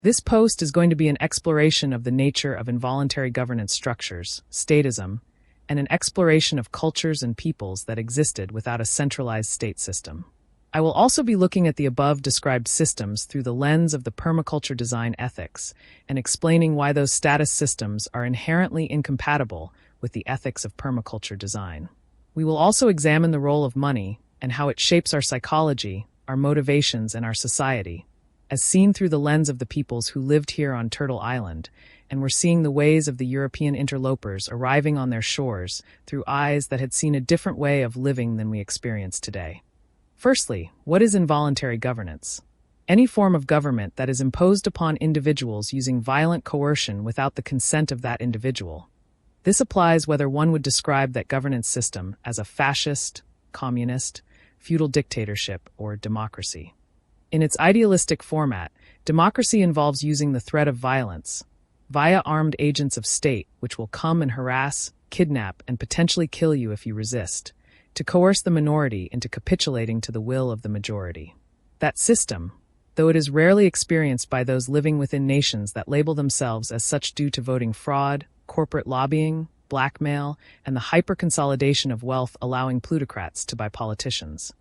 This post is going to be an exploration of the nature of involuntary governance structures, statism, and an exploration of cultures and peoples that existed without a centralized state system. I will also be looking at the above-described systems through the lens of the permaculture design ethics and explaining why those status systems are inherently incompatible with the ethics of permaculture design. We will also examine the role of money and how it shapes our psychology, our motivations, and our society, as seen through the lens of the peoples who lived here on Turtle Island, and were seeing the ways of the European interlopers arriving on their shores through eyes that had seen a different way of living than we experience today. Firstly, what is involuntary governance? Any form of government that is imposed upon individuals using violent coercion without the consent of that individual. This applies whether one would describe that governance system as a fascist, communist, feudal dictatorship, or democracy. In its idealistic format, democracy involves using the threat of violence, via armed agents of state which will come and harass, kidnap, and potentially kill you if you resist, to coerce the minority into capitulating to the will of the majority. That system, though it is rarely experienced by those living within nations that label themselves as such due to voting fraud, corporate lobbying, blackmail, and the hyper-consolidation of wealth allowing plutocrats to buy politicians,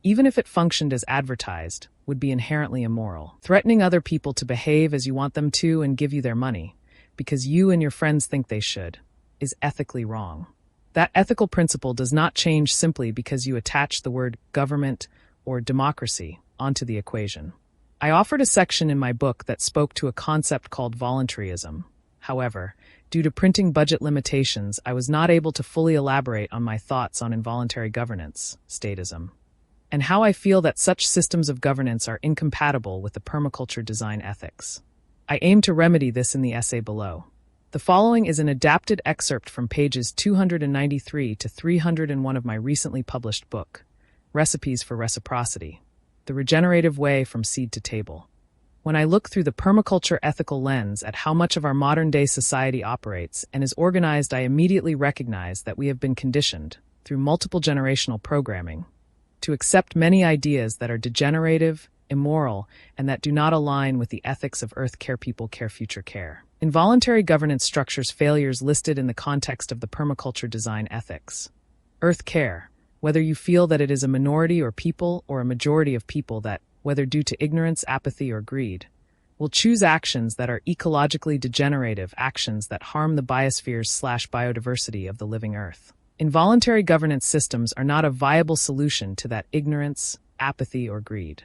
even if it functioned as advertised, would be inherently immoral. Threatening other people to behave as you want them to and give you their money, because you and your friends think they should, is ethically wrong. That ethical principle does not change simply because you attach the word government or democracy onto the equation. I offered a section in my book that spoke to a concept called voluntarism. However, due to printing budget limitations, I was not able to fully elaborate on my thoughts on involuntary governance, statism, and how I feel that such systems of governance are incompatible with the permaculture design ethics. I aim to remedy this in the essay below. The following is an adapted excerpt from pages 293 to 301 of my recently published book, Recipes for Reciprocity: The Regenerative Way from Seed to Table. When I look through the permaculture ethical lens at how much of our modern-day society operates and is organized, I immediately recognize that we have been conditioned, through multiple generational programming, to accept many ideas that are degenerative, immoral, and that do not align with the ethics of Earth Care People Care Future Care. Involuntary governance structures failures listed in the context of the permaculture design ethics. Earth Care, whether you feel that it is a minority or people or a majority of people that, whether due to ignorance, apathy, or greed, will choose actions that are ecologically degenerative, actions that harm the biospheres/biodiversity of the living Earth. Involuntary governance systems are not a viable solution to that ignorance, apathy, or greed.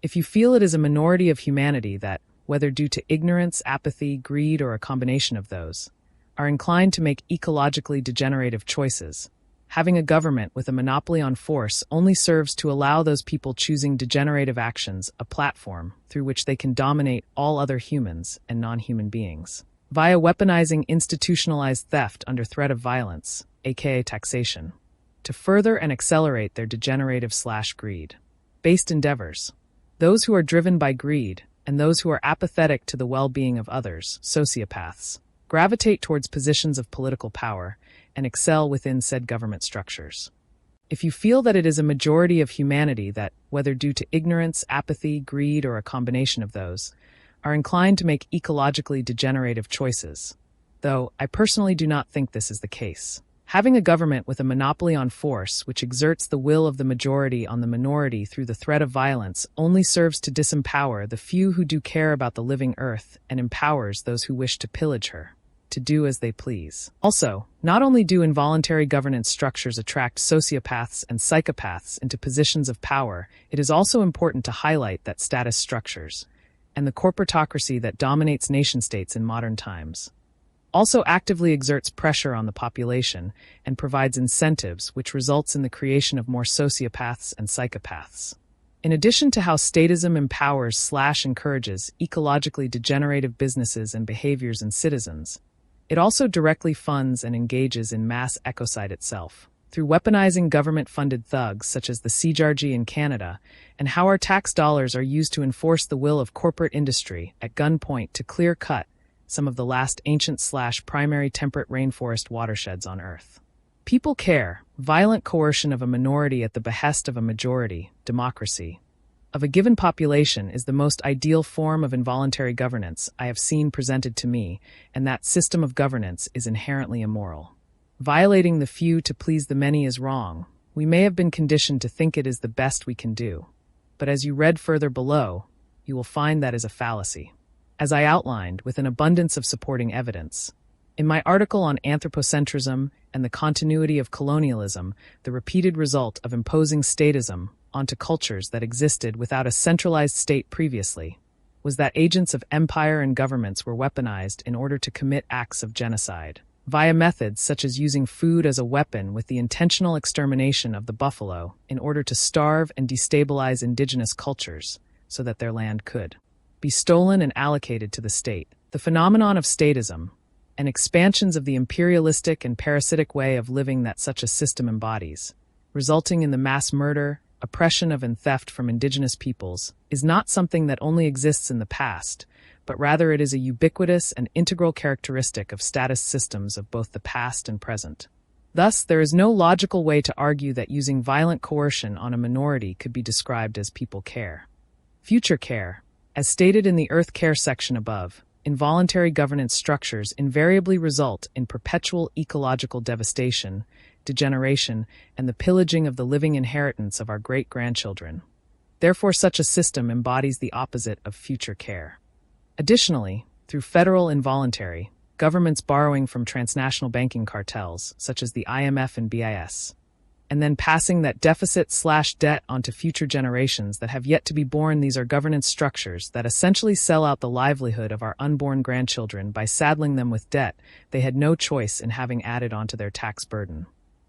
If you feel it is a minority of humanity that, whether due to ignorance, apathy, greed, or a combination of those, are inclined to make ecologically degenerative choices, having a government with a monopoly on force only serves to allow those people choosing degenerative actions a platform through which they can dominate all other humans and non-human beings, via weaponizing institutionalized theft under threat of violence, aka taxation, to further and accelerate their degenerative/greed-based endeavors. Those who are driven by greed, and those who are apathetic to the well-being of others, sociopaths, gravitate towards positions of political power and excel within said government structures. If you feel that it is a majority of humanity that, whether due to ignorance, apathy, greed, or a combination of those, are inclined to make ecologically degenerative choices, though I personally do not think this is the case. Having a government with a monopoly on force which exerts the will of the majority on the minority through the threat of violence only serves to disempower the few who do care about the living earth and empowers those who wish to pillage her, to do as they please. Also, not only do involuntary governance structures attract sociopaths and psychopaths into positions of power, it is also important to highlight that status structures, and the corporatocracy that dominates nation-states in modern times, also actively exerts pressure on the population and provides incentives which results in the creation of more sociopaths and psychopaths. In addition to how statism empowers/encourages ecologically degenerative businesses and behaviors in citizens, it also directly funds and engages in mass ecocide itself, through weaponizing government-funded thugs such as the CJRG in Canada, and how our tax dollars are used to enforce the will of corporate industry at gunpoint to clear-cut some of the last ancient/primary temperate rainforest watersheds on Earth. People care, violent coercion of a minority at the behest of a majority, democracy, of a given population is the most ideal form of involuntary governance I have seen presented to me, and that system of governance is inherently immoral. Violating the few to please the many is wrong. We may have been conditioned to think it is the best we can do. But as you read further below, you will find that is a fallacy, as I outlined with an abundance of supporting evidence. In my article on anthropocentrism and the continuity of colonialism, the repeated result of imposing statism onto cultures that existed without a centralized state previously was that agents of empire and governments were weaponized in order to commit acts of genocide, via methods such as using food as a weapon with the intentional extermination of the buffalo in order to starve and destabilize indigenous cultures so that their land could be stolen and allocated to the state. The phenomenon of statism and expansions of the imperialistic and parasitic way of living that such a system embodies, resulting in the mass murder, oppression of and theft from indigenous peoples, is not something that only exists in the past, but rather it is a ubiquitous and integral characteristic of status systems of both the past and present. Thus, there is no logical way to argue that using violent coercion on a minority could be described as people care. Future care, as stated in the Earth Care section above, involuntary governance structures invariably result in perpetual ecological devastation, degeneration, and the pillaging of the living inheritance of our great-grandchildren. Therefore, such a system embodies the opposite of future care. Additionally, through federal involuntary, governments borrowing from transnational banking cartels, such as the IMF and BIS, and then passing that deficit/debt onto future generations that have yet to be born, these are governance structures that essentially sell out the livelihood of our unborn grandchildren by saddling them with debt they had no choice in having added onto their tax burden.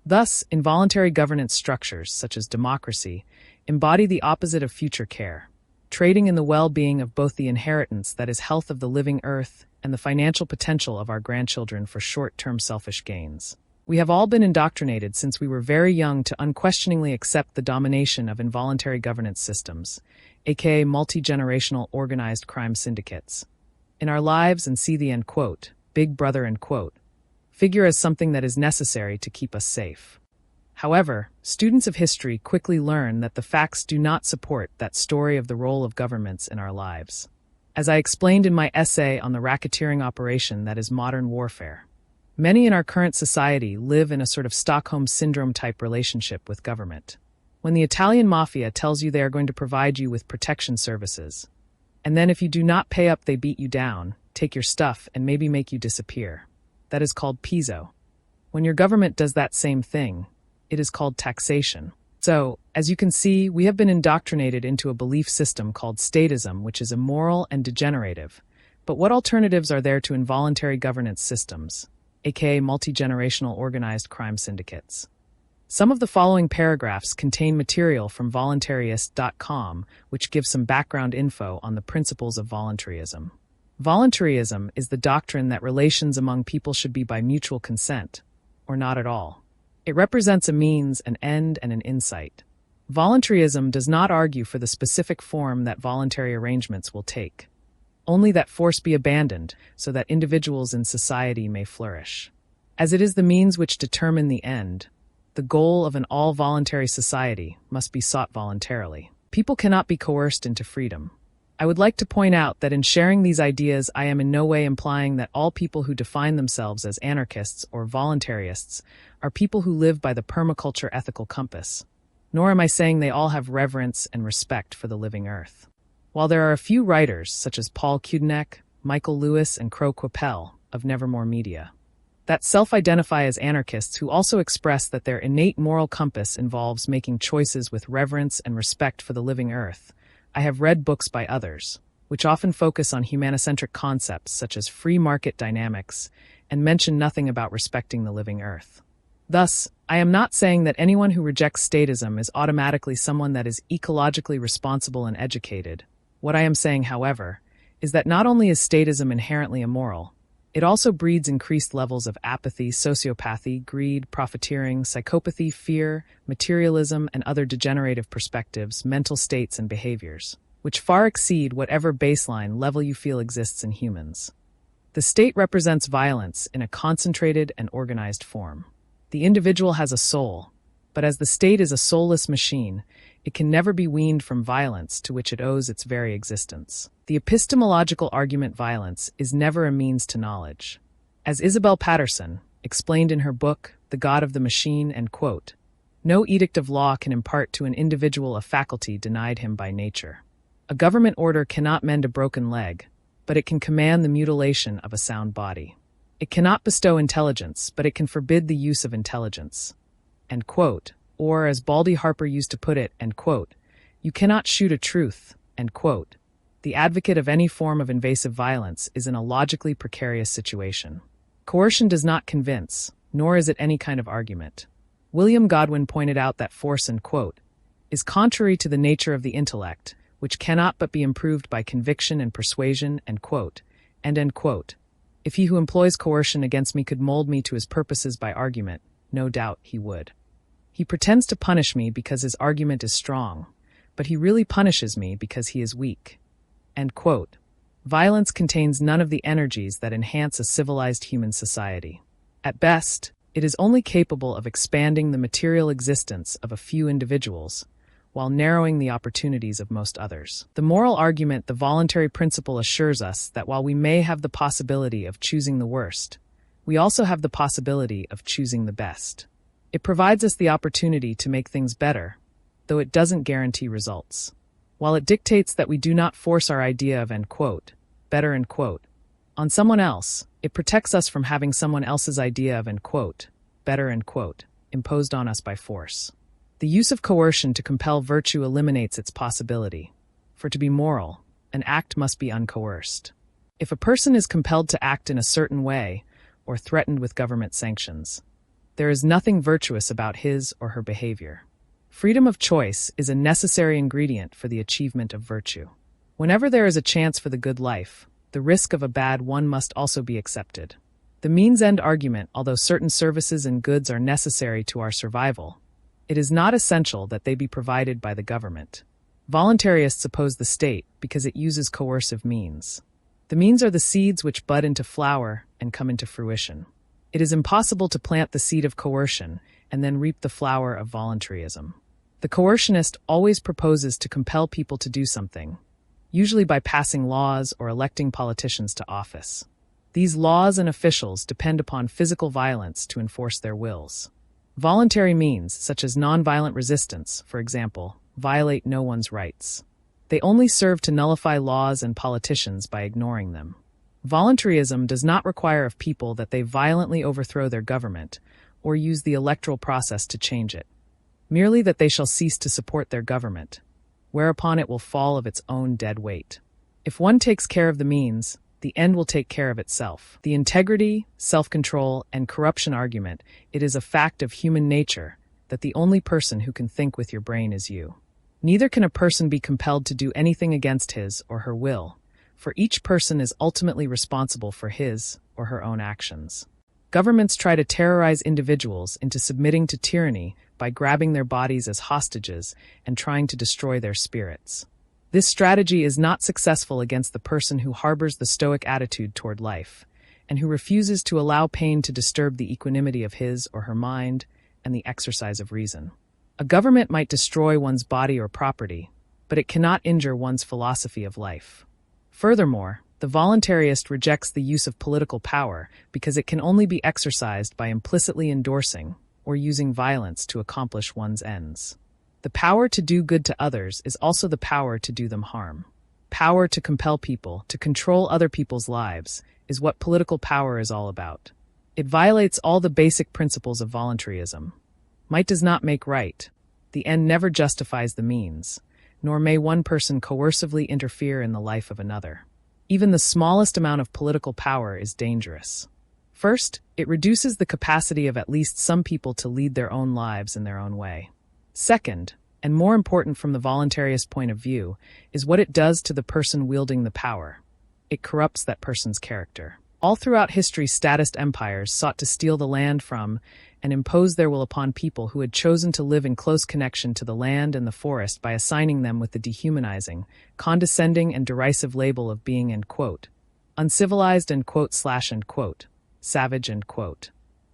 Thus, involuntary governance structures, such as democracy, embody the opposite of future care, trading in the well-being of both the inheritance that is health of the living earth and the financial potential of our grandchildren for short-term selfish gains. We have all been indoctrinated since we were very young to unquestioningly accept the domination of involuntary governance systems, aka multi-generational organized crime syndicates, in our lives and see the big brother figure as something that is necessary to keep us safe. However, students of history quickly learn that the facts do not support that story of the role of governments in our lives. As I explained in my essay on the racketeering operation that is modern warfare, many in our current society live in a sort of Stockholm Syndrome-type relationship with government. When the Italian mafia tells you they are going to provide you with protection services, and then if you do not pay up they beat you down, take your stuff, and maybe make you disappear. That is called pizzo. When your government does that same thing, it is called taxation. So, as you can see, we have been indoctrinated into a belief system called statism, which is immoral and degenerative. But what alternatives are there to involuntary governance systems, aka multi-generational organized crime syndicates? Some of the following paragraphs contain material from voluntarist.com, which gives some background info on the principles of voluntarism. Voluntarism is the doctrine that relations among people should be by mutual consent, or not at all. It represents a means, an end, and an insight. Voluntarism does not argue for the specific form that voluntary arrangements will take, only that force be abandoned so that individuals in society may flourish. As it is the means which determine the end, the goal of an all-voluntary society must be sought voluntarily. People cannot be coerced into freedom. I would like to point out that in sharing these ideas, I am in no way implying that all people who define themselves as anarchists or voluntarists are people who live by the Permaculture Ethical Compass, nor am I saying they all have reverence and respect for the living earth. While there are a few writers, such as Paul Kudenek, Michael Lewis, and Crow Quapel of Nevermore Media, that self-identify as anarchists who also express that their innate moral compass involves making choices with reverence and respect for the living earth, I have read books by others, which often focus on humanocentric concepts such as free market dynamics and mention nothing about respecting the living earth. Thus, I am not saying that anyone who rejects statism is automatically someone that is ecologically responsible and educated. What I am saying, however, is that not only is statism inherently immoral, it also breeds increased levels of apathy, sociopathy, greed, profiteering, psychopathy, fear, materialism, and other degenerative perspectives, mental states, and behaviors, which far exceed whatever baseline level you feel exists in humans. The state represents violence in a concentrated and organized form. The individual has a soul, But as the state is a soulless machine, it can never be weaned from violence to which it owes its very existence. The epistemological argument violence is never a means to knowledge. As Isabel Patterson explained in her book, The God of the Machine, and quote, "No edict of law can impart to an individual a faculty denied him by nature. A government order cannot mend a broken leg, but it can command the mutilation of a sound body. It cannot bestow intelligence, but it can forbid the use of intelligence." End quote. Or, as Baldy Harper used to put it, end quote, "You cannot shoot a truth," end quote. The advocate of any form of invasive violence is in a logically precarious situation. Coercion does not convince, nor is it any kind of argument. William Godwin pointed out that force, end quote, is contrary to the nature of the intellect, which cannot but be improved by conviction and persuasion, end quote, and end quote. If he who employs coercion against me could mold me to his purposes by argument, no doubt he would. He pretends to punish me because his argument is strong, but he really punishes me because he is weak. End quote. Violence contains none of the energies that enhance a civilized human society. At best, it is only capable of expanding the material existence of a few individuals, while narrowing the opportunities of most others. The moral argument, the voluntary principle, assures us that while we may have the possibility of choosing the worst, we also have the possibility of choosing the best. It provides us the opportunity to make things better, though it doesn't guarantee results. While it dictates that we do not force our idea of, end quote, better, end quote, on someone else, it protects us from having someone else's idea of, end quote, better, end quote, imposed on us by force. The use of coercion to compel virtue eliminates its possibility. For to be moral, an act must be uncoerced. If a person is compelled to act in a certain way, or threatened with government sanctions, there is nothing virtuous about his or her behavior. Freedom of choice is a necessary ingredient for the achievement of virtue. Whenever there is a chance for the good life, the risk of a bad one must also be accepted. The means-end argument, although certain services and goods are necessary to our survival, it is not essential that they be provided by the government. Voluntarists oppose the state because it uses coercive means. The means are the seeds which bud into flower and come into fruition. It is impossible to plant the seed of coercion and then reap the flower of voluntarism. The coercionist always proposes to compel people to do something, usually by passing laws or electing politicians to office. These laws and officials depend upon physical violence to enforce their wills. Voluntary means, such as nonviolent resistance, for example, violate no one's rights. They only serve to nullify laws and politicians by ignoring them. Voluntarism does not require of people that they violently overthrow their government or use the electoral process to change it, merely that they shall cease to support their government, whereupon it will fall of its own dead weight. If one takes care of the means, the end will take care of itself. The integrity, self-control, and corruption argument, it is a fact of human nature that the only person who can think with your brain is you. Neither can a person be compelled to do anything against his or her will, for each person is ultimately responsible for his or her own actions. Governments try to terrorize individuals into submitting to tyranny by grabbing their bodies as hostages and trying to destroy their spirits. This strategy is not successful against the person who harbors the stoic attitude toward life, and who refuses to allow pain to disturb the equanimity of his or her mind and the exercise of reason. A government might destroy one's body or property, but it cannot injure one's philosophy of life. Furthermore, the voluntarist rejects the use of political power because it can only be exercised by implicitly endorsing or using violence to accomplish one's ends. The power to do good to others is also the power to do them harm. Power to compel people to control other people's lives is what political power is all about. It violates all the basic principles of voluntarism. Might does not make right. The end never justifies the means, nor may one person coercively interfere in the life of another. Even the smallest amount of political power is dangerous. First, it reduces the capacity of at least some people to lead their own lives in their own way. Second, and more important from the voluntarist point of view, is what it does to the person wielding the power. It corrupts that person's character. All throughout history, statist empires sought to steal the land from and impose their will upon people who had chosen to live in close connection to the land and the forest by assigning them with the dehumanizing, condescending, and derisive label of being, end quote, uncivilized, end quote, / end quote, savage, end quote.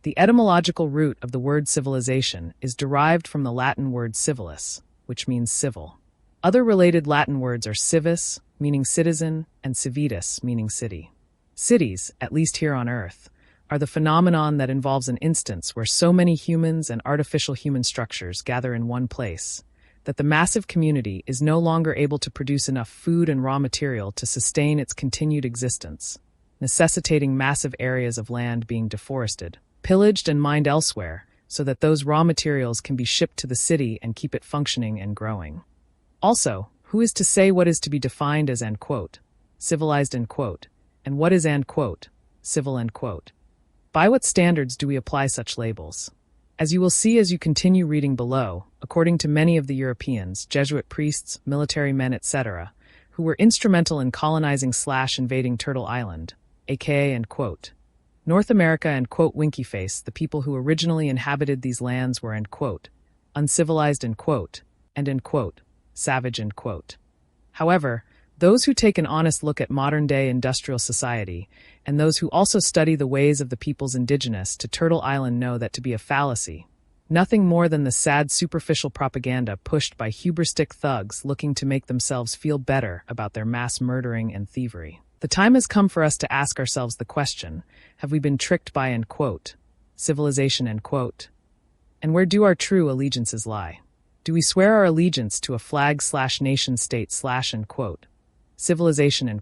The etymological root of the word civilization is derived from the Latin word civilis, which means civil. Other related Latin words are civis, meaning citizen, and civitas, meaning city. Cities, at least here on Earth, are the phenomenon that involves an instance where so many humans and artificial human structures gather in one place that the massive community is no longer able to produce enough food and raw material to sustain its continued existence, necessitating massive areas of land being deforested, pillaged and mined elsewhere so that those raw materials can be shipped to the city and keep it functioning and growing. Also, who is to say what is to be defined as civilized and what is civil? By what standards do we apply such labels? As you will see as you continue reading below, according to many of the Europeans, Jesuit priests, military men, etc., who were instrumental in colonizing/invading Turtle Island, aka North America and Winkyface, the people who originally inhabited these lands were uncivilized and savage. However, those who take an honest look at modern-day industrial society, and those who also study the ways of the peoples indigenous to Turtle Island know that to be a fallacy, nothing more than the sad superficial propaganda pushed by hubristic thugs looking to make themselves feel better about their mass murdering and thievery. The time has come for us to ask ourselves the question, have we been tricked by civilization and where do our true allegiances lie? Do we swear our allegiance to a flag/nation state/ civilization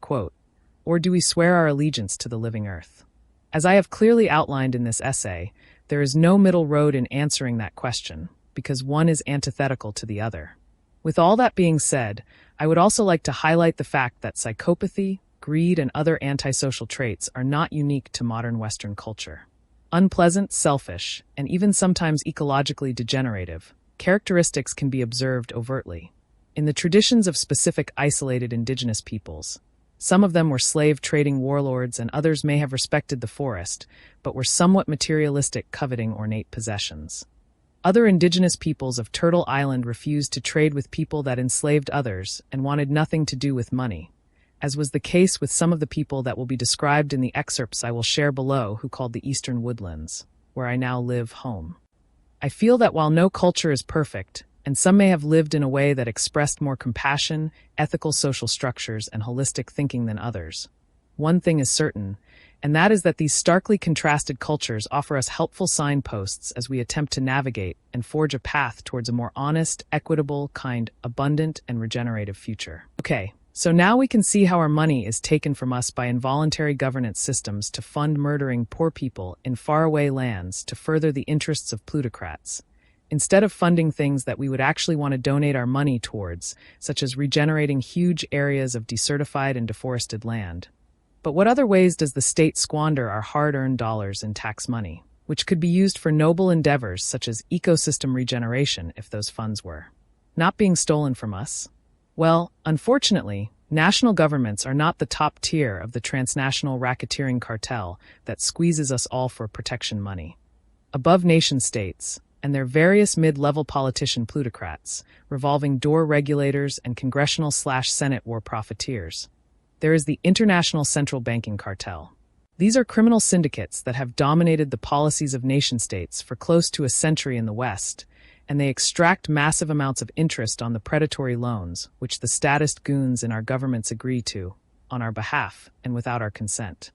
or do we swear our allegiance to the living earth? As I have clearly outlined in this essay, there is no middle road in answering that question, because one is antithetical to the other. With all that being said, I would also like to highlight the fact that psychopathy, greed, and other antisocial traits are not unique to modern Western culture. Unpleasant, selfish, and even sometimes ecologically degenerative characteristics can be observed overtly in the traditions of specific isolated indigenous peoples. Some of them were slave-trading warlords and others may have respected the forest, but were somewhat materialistic, coveting ornate possessions. Other indigenous peoples of Turtle Island refused to trade with people that enslaved others and wanted nothing to do with money, as was the case with some of the people that will be described in the excerpts I will share below who called the Eastern Woodlands, where I now live, home. I feel that while no culture is perfect, and some may have lived in a way that expressed more compassion, ethical social structures, and holistic thinking than others, one thing is certain, and that is that these starkly contrasted cultures offer us helpful signposts as we attempt to navigate and forge a path towards a more honest, equitable, kind, abundant, and regenerative future. Okay, so now we can see how our money is taken from us by involuntary governance systems to fund murdering poor people in faraway lands to further the interests of plutocrats, instead of funding things that we would actually want to donate our money towards, such as regenerating huge areas of desertified and deforested land. But what other ways does the state squander our hard-earned dollars in tax money, which could be used for noble endeavors such as ecosystem regeneration if those funds were not being stolen from us? Well, unfortunately, national governments are not the top tier of the transnational racketeering cartel that squeezes us all for protection money. Above nation-states, and their various mid-level politician plutocrats, revolving door regulators, and congressional/Senate war profiteers, there is the international central banking cartel. These are criminal syndicates that have dominated the policies of nation-states for close to a century in the West, and they extract massive amounts of interest on the predatory loans, which the statist goons in our governments agree to, on our behalf and without our consent.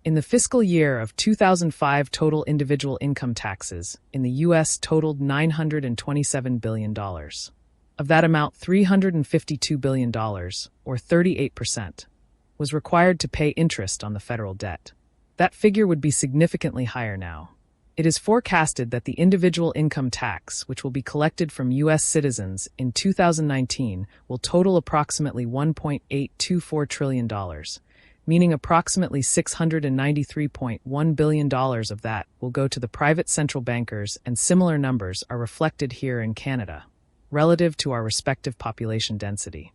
In the fiscal year of 2005, total individual income taxes in the U.S. totaled $927 billion. Of that amount, $352 billion, or 38%, was required to pay interest on the federal debt. That figure would be significantly higher now. It is forecasted that the individual income tax, which will be collected from U.S. citizens in 2019, will total approximately $1.824 trillion, meaning approximately $693.1 billion of that will go to the private central bankers, and similar numbers are reflected here in Canada, relative to our respective population density.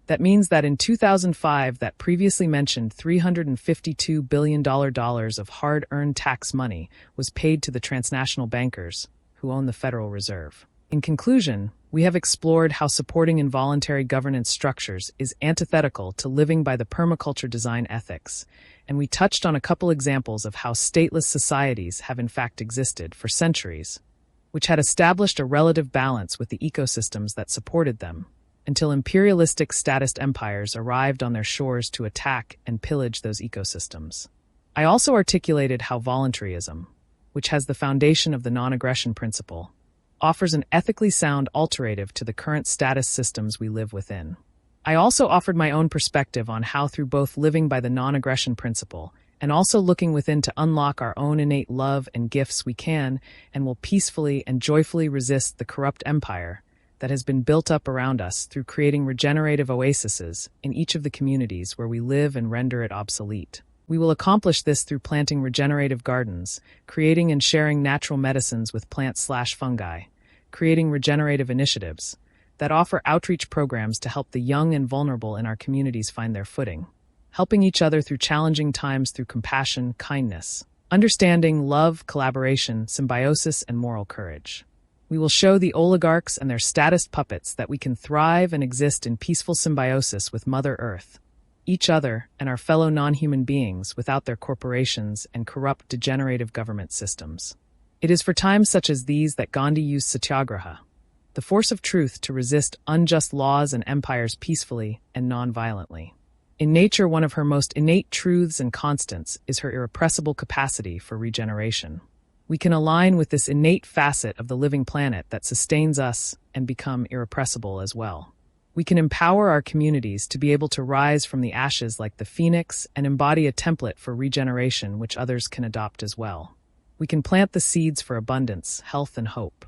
That means that in 2005, that previously mentioned $352 billion of hard-earned tax money was paid to the transnational bankers, who own the Federal Reserve. In conclusion, we have explored how supporting involuntary governance structures is antithetical to living by the permaculture design ethics, and we touched on a couple examples of how stateless societies have in fact existed for centuries, which had established a relative balance with the ecosystems that supported them, until imperialistic statist empires arrived on their shores to attack and pillage those ecosystems. I also articulated how voluntarism, which has the foundation of the non-aggression principle, offers an ethically sound alternative to the current status systems we live within. I also offered my own perspective on how, through both living by the non-aggression principle and also looking within to unlock our own innate love and gifts, we can and will peacefully and joyfully resist the corrupt empire that has been built up around us through creating regenerative oases in each of the communities where we live and render it obsolete. We will accomplish this through planting regenerative gardens, creating and sharing natural medicines with plants/fungi, creating regenerative initiatives that offer outreach programs to help the young and vulnerable in our communities find their footing, helping each other through challenging times through compassion, kindness, understanding, love, collaboration, symbiosis, and moral courage. We will show the oligarchs and their statist puppets that we can thrive and exist in peaceful symbiosis with Mother Earth, each other, and our fellow non-human beings without their corporations and corrupt, degenerative government systems. It is for times such as these that Gandhi used satyagraha, the force of truth, to resist unjust laws and empires peacefully and non-violently. In nature, one of her most innate truths and constants is her irrepressible capacity for regeneration. We can align with this innate facet of the living planet that sustains us and become irrepressible as well. We can empower our communities to be able to rise from the ashes like the phoenix and embody a template for regeneration which others can adopt as well. We can plant the seeds for abundance, health, and hope.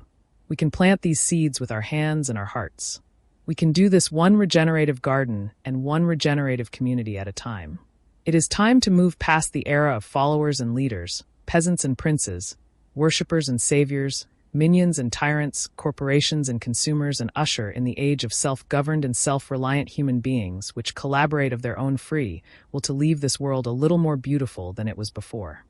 We can plant these seeds with our hands and our hearts. We can do this one regenerative garden and one regenerative community at a time. It is time to move past the era of followers and leaders, peasants and princes, worshippers and saviors, minions and tyrants, corporations and consumers, and usher in the age of self-governed and self-reliant human beings which collaborate of their own free will to leave this world a little more beautiful than it was before.